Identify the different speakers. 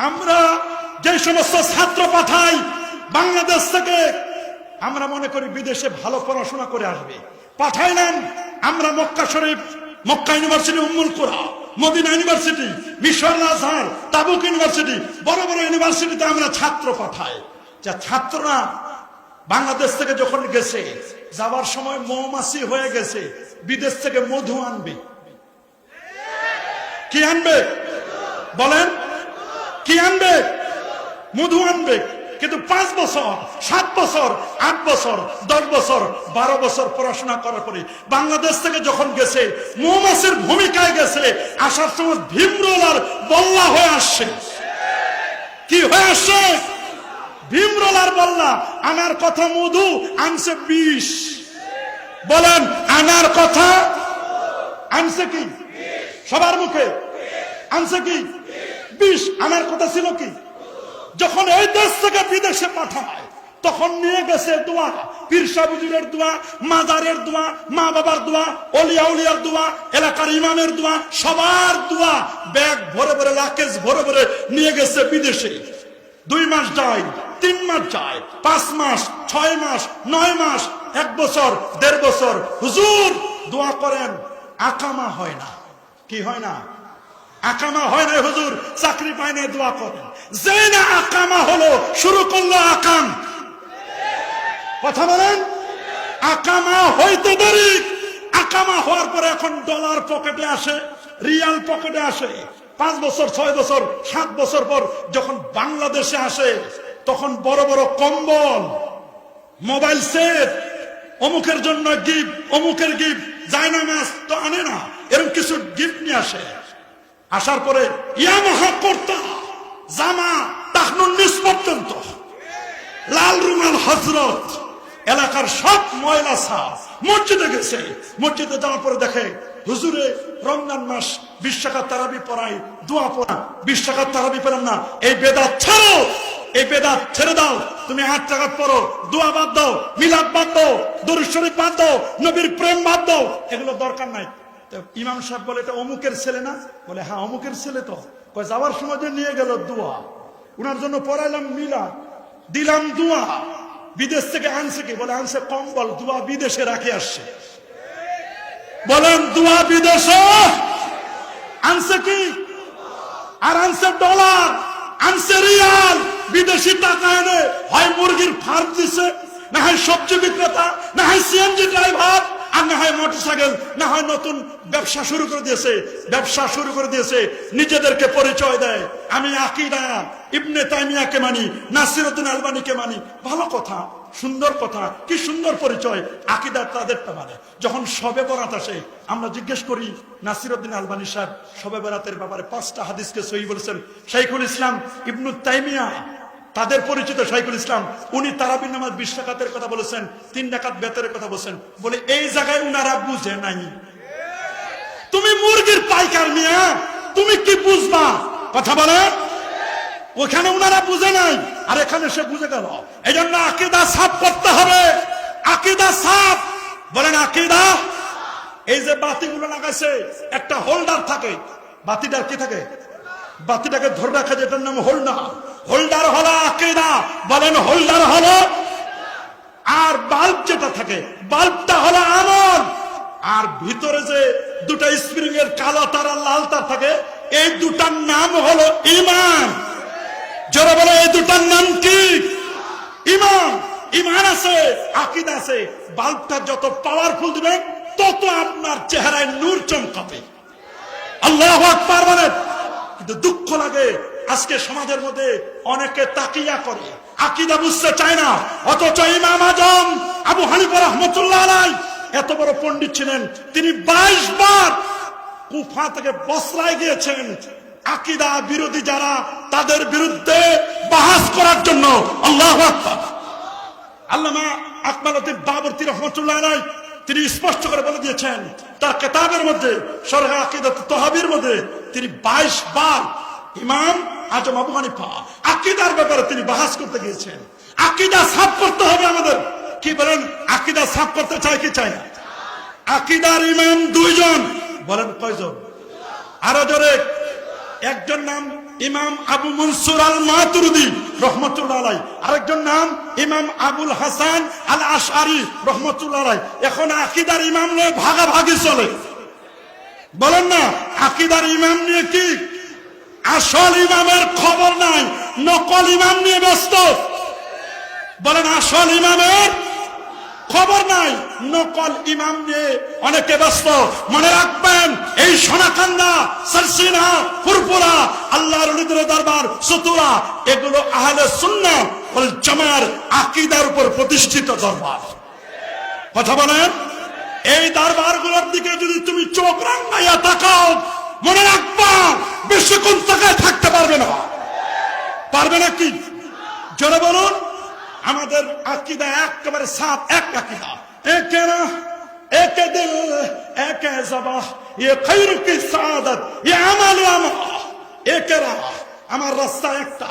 Speaker 1: আমরা যে সমস্ত ছাত্র পাঠাই বাংলাদেশ থেকে, আমরা মনে করি বিদেশে ভালো পড়াশোনা করে আসবে, পাঠাইলেন। আমরা মক্কা শরীফ, মক্কা ইউনিভার্সিটি, উম্মুল কুরা, মদিনা ইউনিভার্সিটি, মিশর আজহার, তাবুক ইউনিভার্সিটি, বড় বড় ইউনিভার্সিটিতে আমরা ছাত্র পাঠাই। যা ছাত্ররা বাংলাদেশ থেকে যখন গেছে, যাওয়ার সময় মৌমাছি হয়ে গেছে, বিদেশ থেকে মধু আনবে। কি আনবে বলেন? কি আনবে? মধু আনবে। কিন্তু 5 বছর, 7 বছর, 8 বছর, 10 বছর, 12 বছর পড়াশোনা করার পরে বাংলাদেশ থেকে যখন গেছে, মৌমাছির ভূমিকায় গেছে, আসার সময় ভীমরোল আর বল্লা হয়ে আসছে। কি হয়ে আসছে? ভীমরোল আর বল্লা। আনার কথা মধু, আনছে বিষ। বলেন, আনার কথা আনছে কি? সবার মুখে আনছে কি? বিষ। আনার কথা ছিল কি? যখন এই দেশ থেকে বিদেশে পাঠায়, তখন নিয়ে গেছে দোয়া, পীর সাহেব হুজুরের দোয়া, মাজারের দোয়া, মা বাবার দোয়া, অলিয়া উলিয়ার দোয়া, এলাকার ইমামের দোয়া, সবার দোয়া ব্যাগ ভরে ভরে, লাকেজ ভরে ভরে নিয়ে গেছে বিদেশে। 2 মাস যায়, 3 মাস যায়, 5 মাস, 6 মাস, 9 মাস, 1 বছর, 1.5 বছর। হুজুর দোয়া করেন, আকামা হয় না। কি হয় না? আকামা হয় না। হুজুর চাকরি পায় না, দোয়া করেন। যে না আকামা হলো, শুরু করলো আকাম। কথা বলেন। আকামা হইতে দেরি। আকামা হওয়ার পরে এখন ডলার পকেটে আসে, রিয়াল পকেটে আসে। 5 বছর, 6 বছর, 7 বছর পর যখন বাংলাদেশে আসে, তখন বড় বড় কম্বল, মোবাইল সেট, অমুকের জন্য গিফট, অমুকের গিফট, জায়নামাজ তো আনে না, এরকম কিছু গিফট নিয়ে আসে। আসার পরে ইয়ামাহা কুর্তা, জামা, টাকনুন নিচ পর্যন্ত, লাল রুমাল হযরত, এলাকার সব ময়লা সাফ। মসজিদে গেছে, মসজিদে যাওয়ার পরে দেখে হুজুরে রমজান মাস 20 টাকার তারাবি পড়াই, দোয়া পড়া। 20 টাকার তারাবি পেলাম না, এই বেদাত ছাড়ো, এই বেদাত ছেড়ে দাও। তুমি 8 টাকা পড়ো, দোয়া বাদ দাও, মিলাদ বাদ দাও, দরুদ শরীফ বাদ দাও, নবীর প্রেম বাদ দাও, এগুলো দরকার নাই। ইমাম সাহেব বলে, এটা অমুকের ছেলে না? বলে, হ্যাঁ অমুকের ছেলে। তো কয়, যাওয়ার সময় যে নিয়ে গেল দোয়া, উনার জন্য পড়াইলাম মিলাদ, দিলাম দোয়া। বিদেশ থেকে আনছে কি? বলে, আনছে কম্বল, দোয়া বিদেশে রাখে আসছে। বলেন, দোয়া বিদেশে আনছে কি? আর আনছে ডলার, আনছে রিয়াল। বিদেশি টাকা এনে হয় মুরগির ফার্ম দিছে, না হয় সবজি বিক্রেতা, না হয় সিএনজি ড্রাইভার, আর না হয় মোটরসাইকেল, না হয় নতুন ব্যবসা শুরু করে দিয়েছে। ব্যবসা শুরু করে দিয়েছে, নিজেদেরকে পরিচয় দেয়, আমি আকীদা ইবনে তাইমিয়াকে মানি, নাসিরউদ্দিন আলবানীকে মানি। ভালো কথা, সুন্দর কথা, কি সুন্দর পরিচয়। আকীদা তাদেরটা মানে। যখন শবে বরাত আসে, আমরা জিজ্ঞেস করি, নাসিরউদ্দিন আলবানী সাহেব শবে বরাতের ব্যাপারে 5টা হাদিসকে সহিহ বলেছেন। শাইখুল ইসলাম ইবনে তাইমিয়া, তাদের পরিচিত শাইখুল ইসলাম, উনি তারাবি নামাজ 20 রাকাতের কথা বলেছেন, 3 রাকাত বেতরের কথা বলেছেন। বলে, এই জায়গায় উনারা বুঝে নাই। তুমি মুরগির পাইকার মিয়া, তুমি কি বুঝবা? কথা বলে। ওখানে উনারা বুঝে নাই, আর এখানে সে বুঝে গেল। এই জন্য আকীদা সাফ করতে হবে। আকীদা সাফ। বলেন আকীদা। এই যে বাতিগুলো লাগাইছে, একটা হোল্ডার থাকে। বাতিটার কি থাকে? বাতিটাকে ধরে রাখা, যেটার নাম হোল্ডার। হোল্ডার হলো আকীদা। বলেন, হোল্ডার হলো। আর বাল্ব যেটা থাকে, বাল্বটা হলো আমল। আর ভিতরে যে 2টা স্প্রিং এর কালো তার আর লাল তার থাকে, এই 2টার নাম হলো ঈমান। যারা বলে, এই 2টার নাম কি? ঈমান। ঈমান আছে, আকীদা আছে। বাল্বটা যত পাওয়ারফুল দিবেন, তত আপনার চেহারায় নূর চমকাবে। আল্লাহু আকবার বলেন। কিন্তু দুঃখ লাগে, আজকে সমাজের মধ্যে অনেকে তাকিয়া করে, আকীদা বুঝতে চায় না। অথচ ইমাম আজম আবু হানিফা রাহমাতুল্লাহ আলাইহি এত বড় পণ্ডিত ছিলেন, তিনি 22 বার কুফা থেকে বসরায় গিয়েছেন আকীদা বিরোধী যারা, তাদের বিরুদ্ধে বাহাস করার জন্য। আল্লাহু আকবার। আল্লামা আকমালউদ্দিন বাবরী রাহমাতুল্লাহ আলাইহি তিনি স্পষ্ট করে বলে দিয়েছেন তার কিতাবের মধ্যে, শরহ আকীদাত তাহাবীর মধ্যে, তিনি 22 বার ইমাম আজম আবু হানিফা আকীদার ব্যাপারে তিনি বাহাস করতে গিয়েছেন। আকীদা সাফ করতে হবে আমাদের। কি বলেন? আকীদা সাফ করতে চাই কি চাই না? আকীদার ইমাম 2 জন। বলেন কয়জন? আরো জোরে। একজন নাম ইমাম আবু মনসুর আল মাতুরিদি রহমতুল্লাহ আলাই, আরেকজন নাম ইমাম আবুল হাসান আল আশআরি রহমতুল্লাহ আলাই। এখন আকীদার ইমাম নিয়ে ভাগাভাগি চলে। বলেন না, আকীদার ইমাম নিয়ে কি আসল ইমামের খবর নাই, নকল ইমাম নিয়ে ব্যস্ত। বলেন, আসল ইমামের খবর নাই, নকল ইমাম নিয়ে অনেকে ব্যস্ত। মনে রাখবেন, এই সোনাকান্দা, সরসিনা, ফুরফুরা, আল্লাহর ওলিদের দরবার, সুতুরা, এগুলো আহলে সুন্নাহ ওয়াল জামার আকীদার উপর প্রতিষ্ঠিত দরবার। কথা বলেন, এই দরবারগুলোর দিকে যদি তুমি চোখ রাঙাইয়া তাকাও, মনে রাখবা বেশিক্ষণ তাকায় থাকতে পারবে না। পারবে না কি? জোরে বলুন। আমাদের আকীদা একেবারে সাফ, এক আকীদা, এক না, এক দিল, এক জবাহ, ये खैर की सादत, ये अमल, एक राह, আমার রাস্তা একটা।